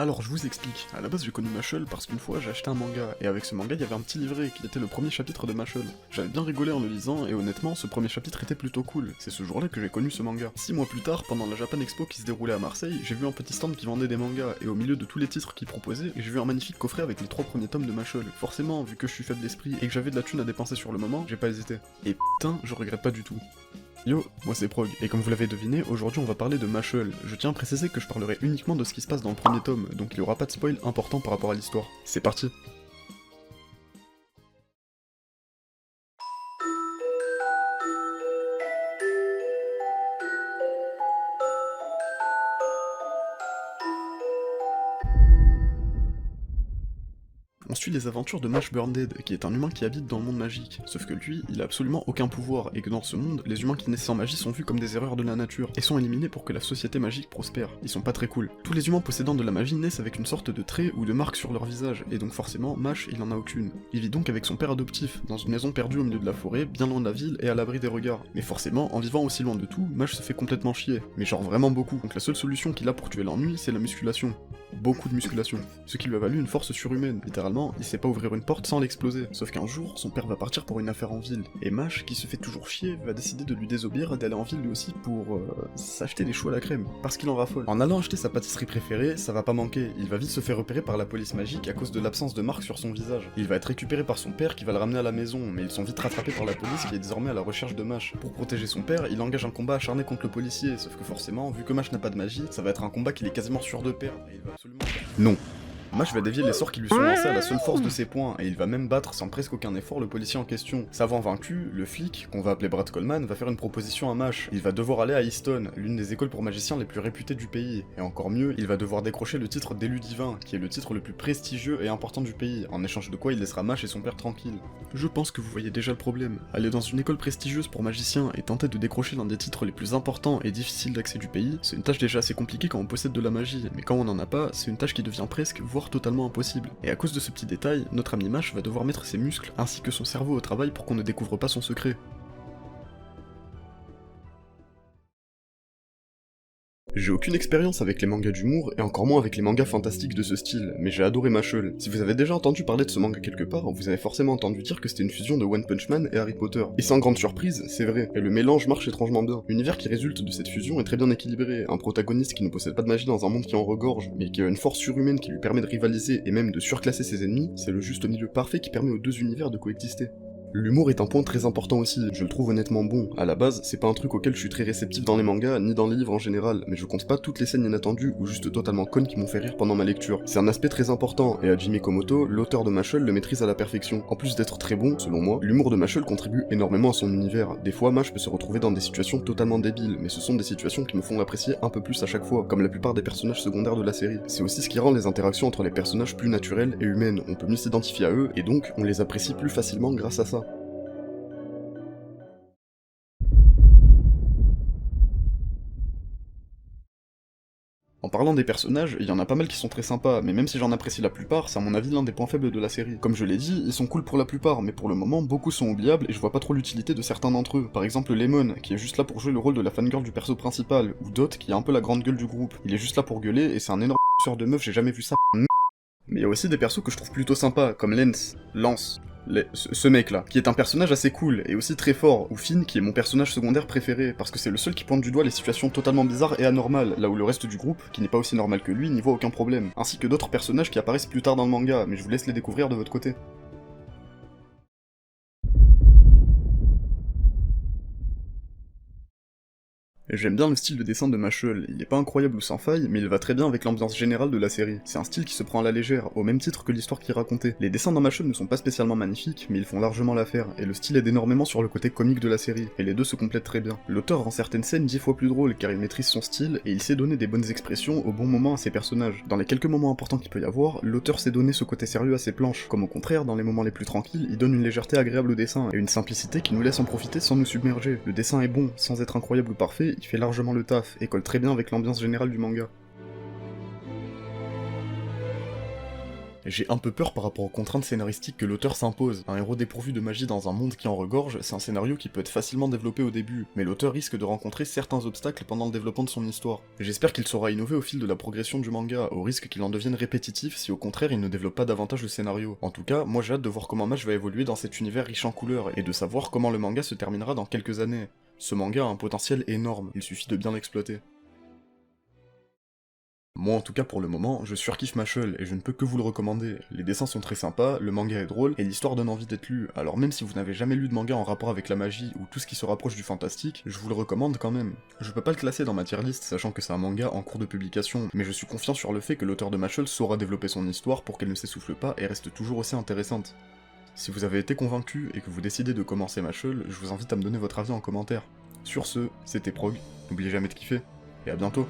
Alors je vous explique, à la base j'ai connu Mashle parce qu'une fois j'ai acheté un manga, et avec ce manga il y avait un petit livret qui était le premier chapitre de Mashle. J'avais bien rigolé en le lisant, et honnêtement ce premier chapitre était plutôt cool, c'est ce jour-là que j'ai connu ce manga. 6 mois plus tard, pendant la Japan Expo qui se déroulait à Marseille, j'ai vu un petit stand qui vendait des mangas, et au milieu de tous les titres qu'il proposait, j'ai vu un magnifique coffret avec les 3 premiers tomes de Mashle. Forcément, vu que je suis faible d'esprit et que j'avais de la thune à dépenser sur le moment, j'ai pas hésité. Et putain, je regrette pas du tout. Yo, moi c'est Prog, et comme vous l'avez deviné, aujourd'hui on va parler de Mashle. Je tiens à préciser que je parlerai uniquement de ce qui se passe dans le premier tome, donc il y aura pas de spoil important par rapport à l'histoire. C'est parti. On suit les aventures de Mash Burndead, qui est un humain qui habite dans le monde magique. Sauf que lui, il a absolument aucun pouvoir, et que dans ce monde, les humains qui naissent sans magie sont vus comme des erreurs de la nature, et sont éliminés pour que la société magique prospère. Ils sont pas très cool. Tous les humains possédant de la magie naissent avec une sorte de trait ou de marque sur leur visage, et donc forcément, Mash, il en a aucune. Il vit donc avec son père adoptif, dans une maison perdue au milieu de la forêt, bien loin de la ville et à l'abri des regards. Mais forcément, en vivant aussi loin de tout, Mash se fait complètement chier. Mais genre vraiment beaucoup. Donc la seule solution qu'il a pour tuer l'ennui, c'est la musculation. Beaucoup de musculation. Ce qui lui a valu une force surhumaine. Littéralement, il sait pas ouvrir une porte sans l'exploser. Sauf qu'un jour, son père va partir pour une affaire en ville. Et Mash, qui se fait toujours chier, va décider de lui désobéir et d'aller en ville lui aussi pour s'acheter des choux à la crème. Parce qu'il en raffole. En allant acheter sa pâtisserie préférée, ça va pas manquer. Il va vite se faire repérer par la police magique à cause de l'absence de marque sur son visage. Il va être récupéré par son père qui va le ramener à la maison, mais ils sont vite rattrapés par la police qui est désormais à la recherche de Mash. Pour protéger son père, il engage un combat acharné contre le policier, sauf que forcément, vu que Mash n'a pas de magie, ça va être un combat qu'il est quasiment sûr de perdre, et il va absolument... Non. Mash va dévier les sorts qui lui sont lancés à la seule force de ses poings, et il va même battre sans presque aucun effort le policier en question. Savant vaincu, le flic, qu'on va appeler Brad Coleman, va faire une proposition à Mash. Il va devoir aller à Easton, l'une des écoles pour magiciens les plus réputées du pays. Et encore mieux, il va devoir décrocher le titre d'élu divin, qui est le titre le plus prestigieux et important du pays, en échange de quoi il laissera Mash et son père tranquilles. Je pense que vous voyez déjà le problème. Aller dans une école prestigieuse pour magiciens et tenter de décrocher l'un des titres les plus importants et difficiles d'accès du pays, c'est une tâche déjà assez compliquée quand on possède de la magie, mais quand on en a pas, c'est une tâche qui devient presque, voire totalement impossible. Et à cause de ce petit détail, notre ami Mash va devoir mettre ses muscles ainsi que son cerveau au travail pour qu'on ne découvre pas son secret. J'ai aucune expérience avec les mangas d'humour, et encore moins avec les mangas fantastiques de ce style, mais j'ai adoré Mashle. Si vous avez déjà entendu parler de ce manga quelque part, vous avez forcément entendu dire que c'était une fusion de One Punch Man et Harry Potter. Et sans grande surprise, c'est vrai, et le mélange marche étrangement bien. L'univers qui résulte de cette fusion est très bien équilibré, un protagoniste qui ne possède pas de magie dans un monde qui en regorge, mais qui a une force surhumaine qui lui permet de rivaliser et même de surclasser ses ennemis, c'est le juste milieu parfait qui permet aux deux univers de coexister. L'humour est un point très important aussi, je le trouve honnêtement bon. À la base, c'est pas un truc auquel je suis très réceptif dans les mangas, ni dans les livres en général, mais je compte pas toutes les scènes inattendues ou juste totalement connes qui m'ont fait rire pendant ma lecture. C'est un aspect très important, et Hajime Komoto, l'auteur de Mashle, le maîtrise à la perfection. En plus d'être très bon, selon moi, l'humour de Mashle contribue énormément à son univers. Des fois, Mash peut se retrouver dans des situations totalement débiles, mais ce sont des situations qui me font l'apprécier un peu plus à chaque fois, comme la plupart des personnages secondaires de la série. C'est aussi ce qui rend les interactions entre les personnages plus naturelles et humaines, on peut mieux s'identifier à eux, et donc, on les apprécie plus facilement grâce à ça. En parlant des personnages, il y en a pas mal qui sont très sympas, mais même si j'en apprécie la plupart, c'est à mon avis l'un des points faibles de la série. Comme je l'ai dit, ils sont cool pour la plupart, mais pour le moment, beaucoup sont oubliables et je vois pas trop l'utilité de certains d'entre eux. Par exemple Lemon, qui est juste là pour jouer le rôle de la fangirl du perso principal, ou Dot, qui est un peu la grande gueule du groupe. Il est juste là pour gueuler, et c'est un énorme suceur de meuf, j'ai jamais vu ça. Mais il y a aussi des persos que je trouve plutôt sympas, comme Lance. Ce mec-là, qui est un personnage assez cool, et aussi très fort, ou Finn, qui est mon personnage secondaire préféré, parce que c'est le seul qui pointe du doigt les situations totalement bizarres et anormales, là où le reste du groupe, qui n'est pas aussi normal que lui, n'y voit aucun problème, ainsi que d'autres personnages qui apparaissent plus tard dans le manga, mais je vous laisse les découvrir de votre côté. J'aime bien le style de dessin de Mashle, il est pas incroyable ou sans faille, mais il va très bien avec l'ambiance générale de la série. C'est un style qui se prend à la légère, au même titre que l'histoire qui est racontée. Les dessins dans Mashle ne sont pas spécialement magnifiques, mais ils font largement l'affaire, et le style aide énormément sur le côté comique de la série, et les deux se complètent très bien. L'auteur rend certaines scènes 10 fois plus drôles, car il maîtrise son style, et il sait donner des bonnes expressions au bon moment à ses personnages. Dans les quelques moments importants qu'il peut y avoir, l'auteur sait donner ce côté sérieux à ses planches, comme au contraire, dans les moments les plus tranquilles, il donne une légèreté agréable au dessin, et une simplicité qui nous laisse en profiter sans nous submerger. Le dessin est bon, sans être incroyable ou parfait, il fait largement le taf, et colle très bien avec l'ambiance générale du manga. J'ai un peu peur par rapport aux contraintes scénaristiques que l'auteur s'impose. Un héros dépourvu de magie dans un monde qui en regorge, c'est un scénario qui peut être facilement développé au début, mais l'auteur risque de rencontrer certains obstacles pendant le développement de son histoire. J'espère qu'il saura innover au fil de la progression du manga, au risque qu'il en devienne répétitif si au contraire il ne développe pas davantage le scénario. En tout cas, moi j'ai hâte de voir comment Mash va évoluer dans cet univers riche en couleurs, et de savoir comment le manga se terminera dans quelques années. Ce manga a un potentiel énorme, il suffit de bien l'exploiter. Moi en tout cas pour le moment, je surkiffe Mashle et je ne peux que vous le recommander. Les dessins sont très sympas, le manga est drôle, et l'histoire donne envie d'être lue, alors même si vous n'avez jamais lu de manga en rapport avec la magie ou tout ce qui se rapproche du fantastique, je vous le recommande quand même. Je peux pas le classer dans ma tier list sachant que c'est un manga en cours de publication, mais je suis confiant sur le fait que l'auteur de Mashle saura développer son histoire pour qu'elle ne s'essouffle pas et reste toujours aussi intéressante. Si vous avez été convaincu et que vous décidez de commencer Mashle, je vous invite à me donner votre avis en commentaire. Sur ce, c'était Prog, n'oubliez jamais de kiffer, et à bientôt.